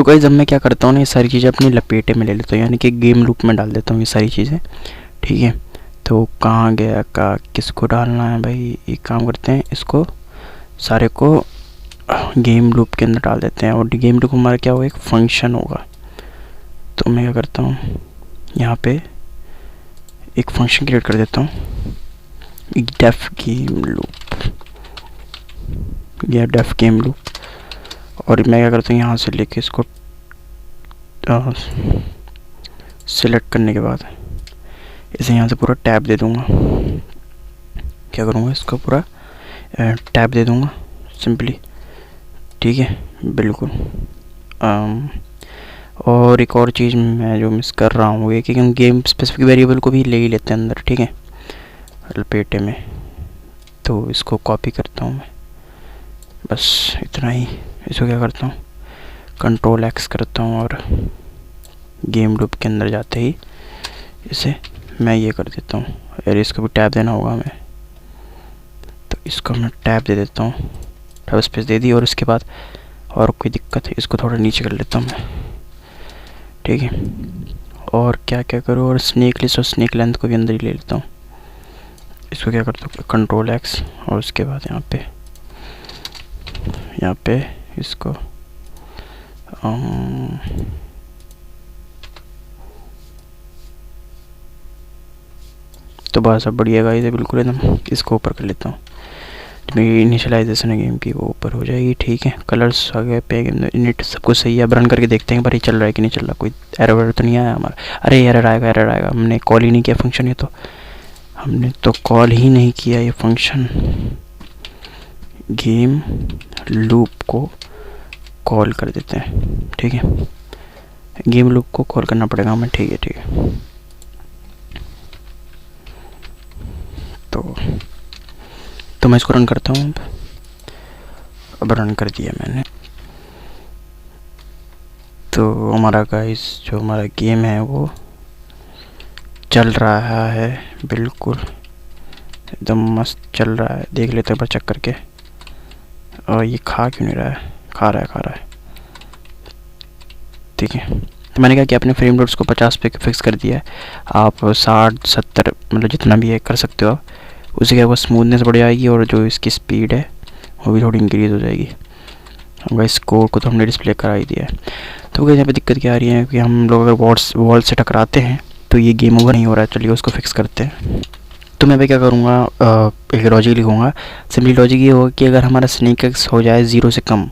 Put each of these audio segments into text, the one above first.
तो गाइस अब मैं क्या करता हूँ ना, ये सारी चीज़ें अपनी लपेटे में ले लेता हूँ, यानी कि गेम लूप में डाल देता हूँ ये सारी चीज़ें। ठीक है, तो कहाँ गया का किसको डालना है भाई, एक काम करते हैं, इसको सारे को गेम लूप के अंदर डाल देते हैं। और गेम लूप हमारा क्या होगा, एक फंक्शन होगा। तो मैं क्या करता हूँ, यहाँ पे एक फंक्शन क्रिएट कर देता हूँ, डेफ गेम लूप या डेफ गेम लूप। और मैं क्या करता हूँ, यहाँ से लेके इसको सिलेक्ट करने के बाद इसे यहाँ से पूरा टैब दे दूँगा। क्या करूँगा, इसको पूरा टैब दे दूँगा सिंपली। ठीक है, बिल्कुल। और एक और चीज़ मैं जो मिस कर रहा हूँ ये कि हम गेम स्पेसिफिक वेरिएबल को भी ले ही लेते हैं अंदर। ठीक है, लपेटे में। तो इसको कॉपी करता हूँ मैं, बस इतना ही। इसको क्या करता हूँ, कंट्रोल एक्स करता हूँ और गेम लूप के अंदर जाते ही इसे मैं ये कर देता हूँ। अरे इसको भी टैब देना होगा हमें, तो इसको मैं टैब दे देता हूँ, टैब स्पेस दे दी। और इसके बाद और कोई दिक्कत है, इसको थोड़ा नीचे कर लेता हूँ मैं। ठीक है, और क्या क्या करूँ, और स्नेक लिस्ट और स्नेक लेंथ को भी अंदर ही ले लेता हूँ। इसको क्या करता हूँ, कंट्रोल एक्स, और उसके बाद यहाँ पे इसको तो बस अब बढ़िया गाइस है बिल्कुल एकदम। इसको ऊपर कर लेता हूँ, मेरी इनिशियलाइजेशन है गेम की वो ऊपर हो जाएगी। ठीक है, कलर्स आ गए पे, इनिट सब कुछ सही है। अब रन करके देखते हैं पर ये चल रहा है कि नहीं चल रहा, कोई एरर वेरर तो नहीं आया हमारा। अरे एरर आएगा, एरर आएगा, हमने कॉल ही नहीं किया फंक्शन। ये तो हमने तो कॉल ही नहीं किया ये फंक्शन। गेम लूप को कॉल कर देते हैं। ठीक है, गेम लूप को कॉल करना पड़ेगा हमें। ठीक है, ठीक है। तो मैं इसको रन करता हूँ। अब रन कर दिया मैंने। तो हमारा गाइस जो हमारा गेम है वो चल रहा है, बिल्कुल एकदम मस्त चल रहा है। देख लेते हैं पर चेक करके। और ये खा क्यों नहीं रहा है, खा रहा है। ठीक है, तो मैंने क्या किया, अपने फ्रेम रेट्स को 50 पे फिक्स कर दिया है। आप 60 70 मतलब जितना भी है कर सकते हो आप। उससे क्या होगा, स्मूथनेस बढ़ जाएगी और जो इसकी स्पीड है वो भी थोड़ी इंक्रीज़ हो जाएगी। हम स्कोर को तो हमने डिस्प्ले करा ही दिया है। तो यहाँ पे दिक्कत क्या आ रही है कि हम लोग अगर वॉल से टकराते हैं तो ये गेम ओवर नहीं हो रहा है। चलिए उसको फिक्स करते हैं। तो मैं भी क्या करूँगा, एक लॉजिक लिखूँगा। सिंपली लॉजिक ये होगा कि अगर हमारा स्नेक एक्स हो जाए 0 से कम,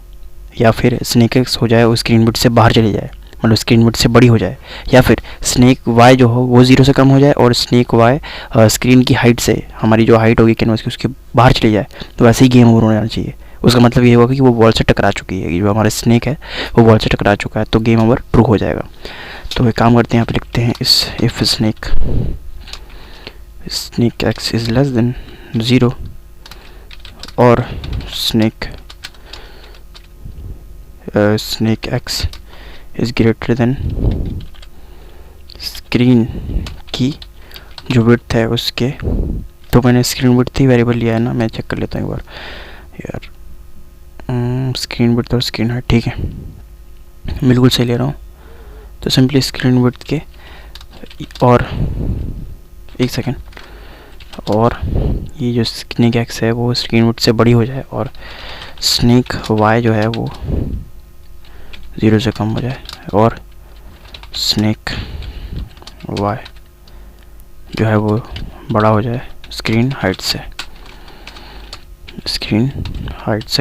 या फिर स्नेक एक्स हो जाए वो स्क्रीन बिट से बाहर चली जाए, मतलब स्क्रीन बिट से बड़ी हो जाए, या फिर स्नेक वाई जो हो वो 0 से कम हो जाए और स्नेक वाई स्क्रीन की हाइट से, हमारी जो हाइट होगी कैनवास की उसके बाहर चली जाए, तो वैसे ही गेम ओवर होना चाहिए। उसका मतलब ये होगा कि वो बॉल से टकरा चुकी है, जो हमारा स्नेक है वो बॉल से टकरा चुका है, तो गेम ओवर ट्रू हो जाएगा। तो एक काम करते हैं, यहाँ पे लिखते हैं if snake x is less than 0 और snake x is greater than screen की जो विड्थ है उसके। तो मैंने स्क्रीन विड्थ ही वेरिएबल लिया है ना, मैं चेक कर लेता हूँ एक बार यार। स्क्रीन विड्थ और स्क्रीन हाइट, ठीक है बिल्कुल सही ले रहा हूँ। तो सिंपली स्क्रीन विड्थ के और एक सेकेंड, और ये जो स्नेक एक्स है वो स्क्रीन विड्थ से बड़ी हो जाए और स्नेक वाई जो है वो 0 से कम हो जाए और स्नेक वाई जो है वो बड़ा हो जाए स्क्रीन हाइट से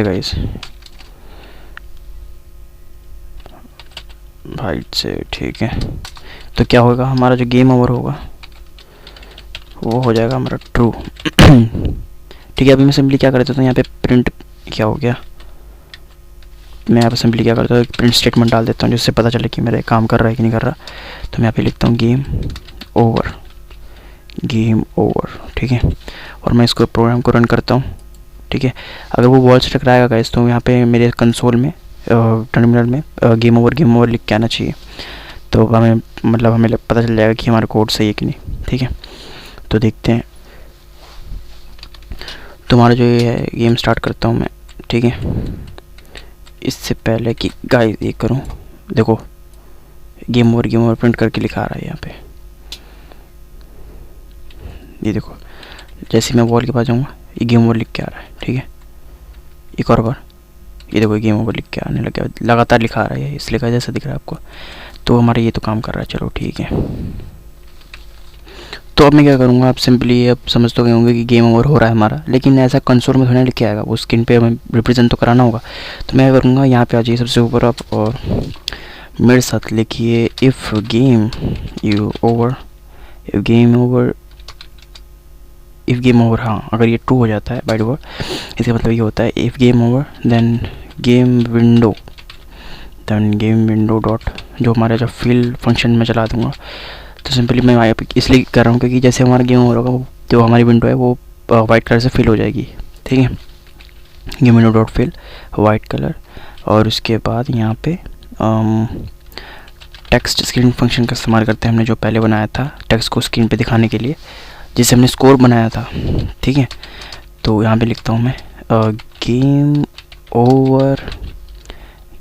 गाइस, हाइट से। ठीक है, तो क्या होगा, हमारा जो गेम ओवर होगा वो हो जाएगा हमारा ट्रू। ठीक है, अभी मैं सिंपली क्या कर देता हूँ, यहाँ पे प्रिंट क्या हो गया, मैं यहाँ पे सिंपली क्या करता हूँ, एक प्रिंट स्टेटमेंट डाल देता हूँ जिससे पता चले कि मेरा काम कर रहा है कि नहीं कर रहा। तो मैं यहाँ पे लिखता हूँ गेम ओवर। ठीक है, और मैं इसको प्रोग्राम को रन करता हूँ। ठीक है, अगर वो वॉल से टकराएगा गाइस तो यहाँ पे मेरे कंसोल में टर्मिनल में गेम ओवर लिख के आना चाहिए। तो हमें मतलब हमें पता चल जाएगा कि हमारा कोड सही है कि नहीं। ठीक है, तो देखते हैं। तुम्हारा जो ये है गेम स्टार्ट करता हूँ मैं। ठीक है, इससे पहले कि गाइस ये करूँ, देखो गेम ओवर प्रिंट करके लिखा रहा है यहाँ पे। ये देखो जैसे मैं वॉल के पास जाऊँगा ये गेम ओवर लिख के आ रहा है। ठीक है, एक और बार ये देखो गेम ओवर लिख के आने लग गया, लगातार लिखा आ रहा है, इसलिए का जैसा दिख रहा है आपको। तो हमारा ये तो काम कर रहा है, चलो ठीक है। तो अब मैं क्या करूँगा, आप सिंपली अब समझ तो गए होंगे कि गेम ओवर हो रहा है हमारा, लेकिन ऐसा कंसोल में थोड़ा लिख के आएगा, वो स्क्रीन पे हमें रिप्रेजेंट तो कराना होगा। तो मैं क्या करूँगा, यहाँ पे आ जाइए सबसे ऊपर आप और मेरे साथ लिखिए if game over, if game over, if game over. हाँ, अगर ये ट्रू हो जाता है बाय डिफॉल्ट, इसका मतलब ये होता है if game over then game window dot, जो हमारा जो फिल फंक्शन में चला दूँगा। तो सिंपली मैं यहाँ पे इसलिए कर रहा हूँ क्योंकि जैसे हमारा गेम ओवर होगा, जो हमारी विंडो है वो वाइट कलर से फिल हो जाएगी। ठीक है, game window dot fill white colour, और उसके बाद यहाँ पे टेक्स्ट स्क्रीन फंक्शन का इस्तेमाल करते हैं, हमने जो पहले बनाया था टेक्स्ट को स्क्रीन पे दिखाने के लिए, जिसे हमने स्कोर बनाया था। ठीक है, तो यहाँ पे लिखता हूँ मैं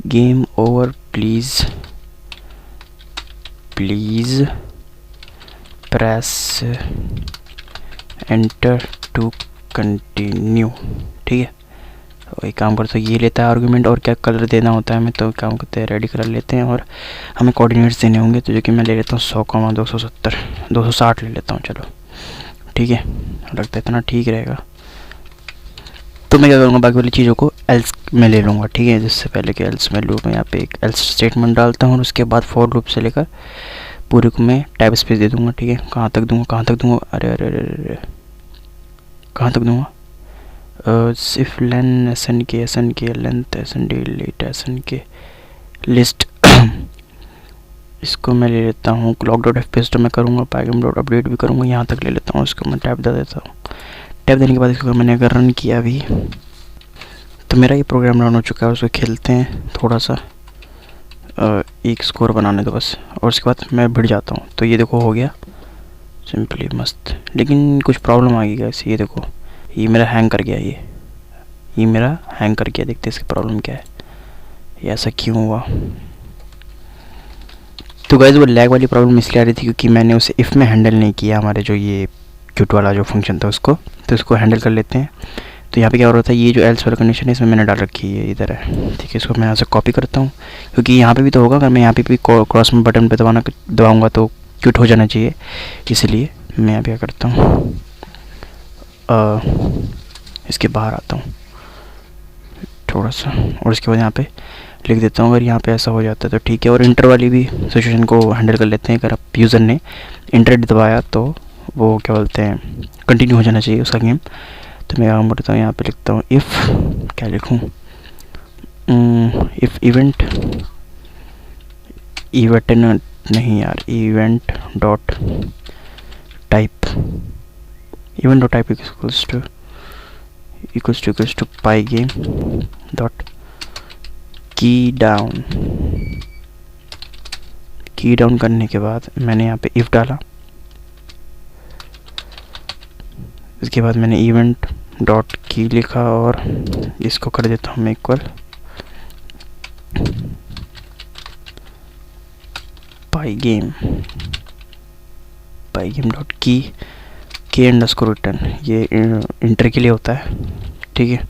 game over please press enter to continue. ठीक है, तो एक काम करते हैं, ये लेता है आर्गुमेंट, और क्या कलर देना होता है हमें, तो काम करते हैं रेडी कलर लेते हैं, और हमें कोऑर्डिनेट्स देने होंगे, तो जो कि मैं ले लेता हूँ 100,260 ले लेता हूँ। चलो ठीक है, लगता है इतना ठीक रहेगा। तो मैं क्या करूँगा, बाकी वाली चीज़ों को एल्स में ले लूँगा। ठीक है, जिससे पहले कि एल्स में लूप में यहाँ पे एक एल्स स्टेटमेंट डालता हूँ, और उसके बाद फॉर लूप से लेकर पूरे को मैं टैब स्पेस दे दूँगा। ठीक है, कहाँ तक दूँगा, अरे अरे अरे अरे कहाँ तक दूँगा, सिर्फ लेन एसन के लेंथ एसन डिलीट एसन के लिस्ट इसको मैं ले लेता हूँ क्लॉक डॉट एफ पेस्ट मैं करूँगा, पाइगम डॉट अपडेट भी करूँगा, यहाँ तक ले लेता हूँ। इसको मैं टैब दे देता हूँ। टैब देने के बाद इसको मैंने अगर रन किया अभी, तो मेरा ये प्रोग्राम रन हो चुका है। उसको खेलते हैं थोड़ा सा, एक स्कोर बनाने दो बस, और उसके बाद मैं भिड़ जाता हूँ। तो ये देखो हो गया सिंपली मस्त, लेकिन कुछ प्रॉब्लम आ गई गाइस। ये देखो ये मेरा हैंग कर गया, ये मेरा हैंग कर गया। देखते हैं इसकी प्रॉब्लम क्या है, ये ऐसा क्यों हुआ। तो गाइस वो लैग वाली प्रॉब्लम इसलिए आ रही थी क्योंकि मैंने उसे इफ़ में हैंडल नहीं किया, हमारे जो ये क्यूट वाला जो फंक्शन था उसको। तो इसको हैंडल कर लेते हैं। तो यहाँ पे क्या हो रहा था, ये जो एल्स वाला कंडीशन है इसमें मैंने डाल रखी है, इधर है। ठीक है, इसको मैं यहाँ से कॉपी करता हूँ, क्योंकि यहाँ पे भी तो होगा, अगर मैं यहाँ पे भी क्रॉस में बटन पे दबाऊँगा तो क्यूट हो जाना चाहिए, इसलिए मैं यहाँ पे क्या करता हूँ, इसके बाहर आता हूँ थोड़ा सा, और उसके बाद यहाँ पे लिख देता हूँ। अगर यहाँ पे ऐसा हो जाता है तो ठीक है। और इंटर वाली भी सिचुएशन को हैंडल कर लेते हैं। अगर आप यूज़र ने इंटर दबाया तो वो क्या बोलते हैं, कंटिन्यू हो जाना चाहिए उसका गेम। तो मैं काम करता हूँ, यहाँ पे लिखता हूँ इफ़, क्या लिखूँ, इफ़ इवेंट नहीं यार, event dot type equals to pygame dot key down करने के बाद मैंने यहाँ पे इफ़ डाला। इसके बाद मैंने इवेंट डॉट की लिखा, और इसको कर देता हूँ मैं इक्वल पाई गेम डॉट की अंडरस्कोर रिटर्न, ये इंटर के लिए होता है। ठीक है,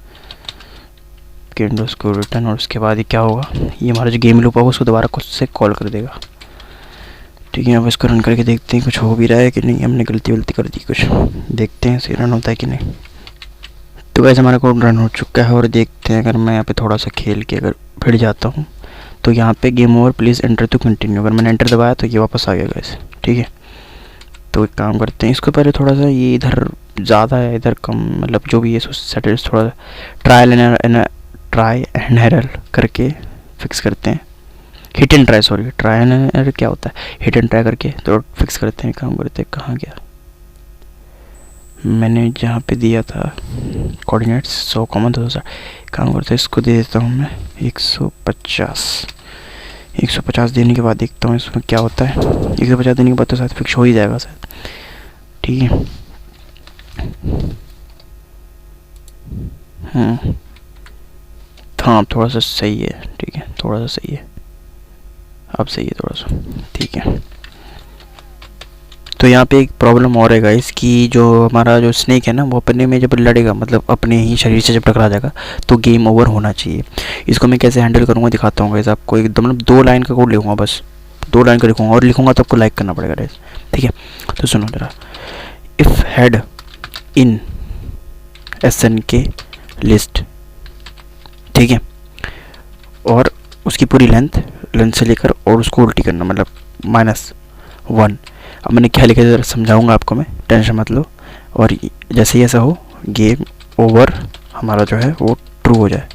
के अंडरस्कोर रिटर्न, और उसके बाद ये क्या होगा, ये हमारा जो गेम लूप होगा उसको दोबारा खुद से कॉल कर देगा। ठीक है, अब इसको रन करके देखते हैं कुछ हो भी रहा है कि नहीं। हमने गलती कर दी कुछ, देखते हैं सही रन होता है कि नहीं। तो वैसे हमारा कोड रन हो चुका है, और देखते हैं अगर मैं यहाँ पे थोड़ा सा खेल के अगर भिड़ जाता हूँ तो यहाँ पे game over please enter to continue, अगर मैंने एंटर दबाया तो ये वापस आ गया गाइस। ठीक है, तो एक काम करते हैं, इसको पहले थोड़ा सा, ये इधर ज़्यादा है इधर कम, मतलब जो भी है सेटिंग्स थोड़ा ट्राई एंड एरर करके फिक्स करते हैं। हिट एंड ट्राई क्या होता है, हिट एंड ट्राई करके तो फिक्स करते हैं। काम करते हैं, कहाँ गया, मैंने जहाँ पे दिया था कोऑर्डिनेट्स 100,260, काम करते हैं इसको दे देता हूँ मैं 150 देने के बाद देखता हूँ इसमें क्या होता है। 150 देने के बाद तो शायद फिक्स हो ही जाएगा शायद। ठीक है, हाँ थोड़ा सा सही है। ठीक है, थोड़ा सा सही है। अब सही है थोड़ा सा, ठीक है। तो यहाँ पे एक प्रॉब्लम और है गाइस कि जो हमारा जो स्नेक है ना वो अपने में जब लड़ेगा, मतलब अपने ही शरीर से जब टकरा जाएगा तो गेम ओवर होना चाहिए। इसको मैं कैसे हैंडल करूँगा दिखाता हूँ गाइस आपको। एकदम मतलब 2 लाइन का कोड लिखूँगा, बस 2 लाइन का लिखूँगा, और लिखूँगा तो आपको लाइक करना पड़ेगा गाइस, ठीक है। तो सुनो जरा, इफ़ हेड इन SN के लिस्ट, ठीक है, और उसकी पूरी लेंथ से लेकर और उसको उल्टी करना, मतलब -1। अब मैंने क्या लिखा जरा समझाऊंगा आपको मैं, टेंशन मत लो। और जैसे ही ऐसा हो गेम ओवर हमारा जो है वो ट्रू हो जाए,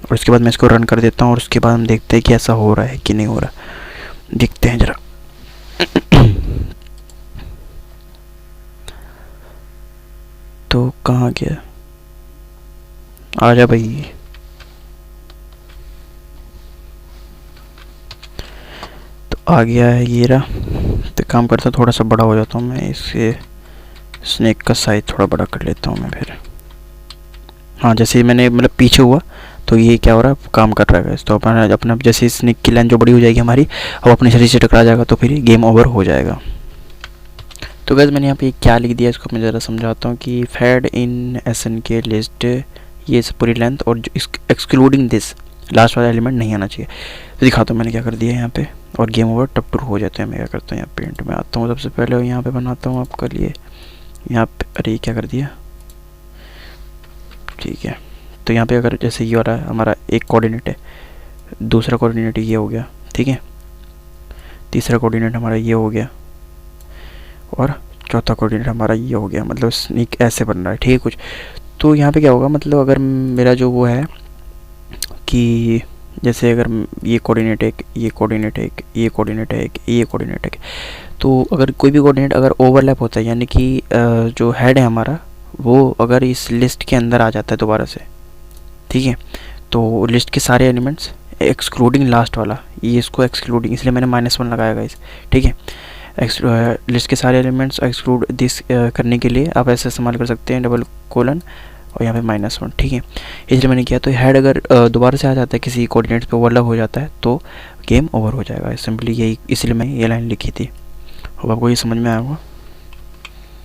और उसके बाद मैं इसको रन कर देता हूँ, और उसके बाद हम देखते हैं कि ऐसा हो रहा है कि नहीं हो रहा, देखते हैं जरा। तो कहाँ गया, आ जा भाई। तो आ गया है ये रहा। तो काम करता थोड़ा सा बड़ा हो जाता हूँ मैं, इससे स्नेक का साइज थोड़ा बड़ा कर लेता हूँ मैं फिर। हाँ, जैसे मैंने मतलब पीछे हुआ तो ये क्या हो रहा है, काम कर रहा है। तो अपना जैसे स्नेक की लाइन जो बड़ी हो जाएगी हमारी, अब अपने शरीर से टकरा जाएगा तो फिर गेम ओवर हो जाएगा। तो गैस मैंने यहाँ पे क्या लिख दिया, इसको मैं ज़रा समझाता हूँ कि फेड इन SN के लिस्ट, ये पूरी लेंथ और एक्सक्लूडिंग दिस लास्ट वाला एलिमेंट नहीं आना चाहिए। तो दिखाता हूँ मैंने क्या कर दिया है यहाँ पे, और गेम ओवर टप टूर हो जाते हैं। मैं क्या करता हूँ, यहाँ पेंट में आता हूँ सबसे पहले, और यहाँ पे बनाता हूँ आपके लिए यहाँ पे, अरे क्या कर दिया, ठीक है। तो यहाँ पे अगर जैसे ये वाला हमारा एक कोऑर्डिनेट है, दूसरा कोऑर्डिनेट ये हो गया, ठीक है, तीसरा कोऑर्डिनेट हमारा ये हो गया, और चौथा कोऑर्डिनेट हमारा ये हो गया। मतलब स्नेक ऐसे बन रहा है, ठीक है कुछ। तो यहाँ पे क्या होगा, मतलब अगर मेरा जो वो है कि जैसे अगर ये कोऑर्डिनेट एक, ये कोऑर्डिनेट एक, ये कोऑर्डिनेट है एक, ये कोऑर्डिनेट है, तो अगर कोई भी कोऑर्डिनेट अगर ओवरलैप होता है, यानी कि जो हेड है हमारा वो अगर इस लिस्ट के अंदर आ जाता है दोबारा से, ठीक है, तो लिस्ट के सारे एलिमेंट्स एक्सक्लूडिंग लास्ट वाला, ये इसको एक्सक्लूडिंग, इसलिए मैंने -1 लगाया गाइस, ठीक है। लिस्ट के सारे एलिमेंट्स एक्सक्लूड दिस करने के लिए आप ऐसे इस्तेमाल कर सकते हैं डबल कोलन और यहाँ पे -1, ठीक है। इसलिए मैंने किया, तो हेड अगर दोबारा से आ जाता है किसी कोऑर्डिनेट्स पे ओवरलैप हो जाता है तो गेम ओवर हो जाएगा, सिंपली यही, इसलिए मैं ये लाइन लिखी थी। अब आपको ये समझ में आया होगा।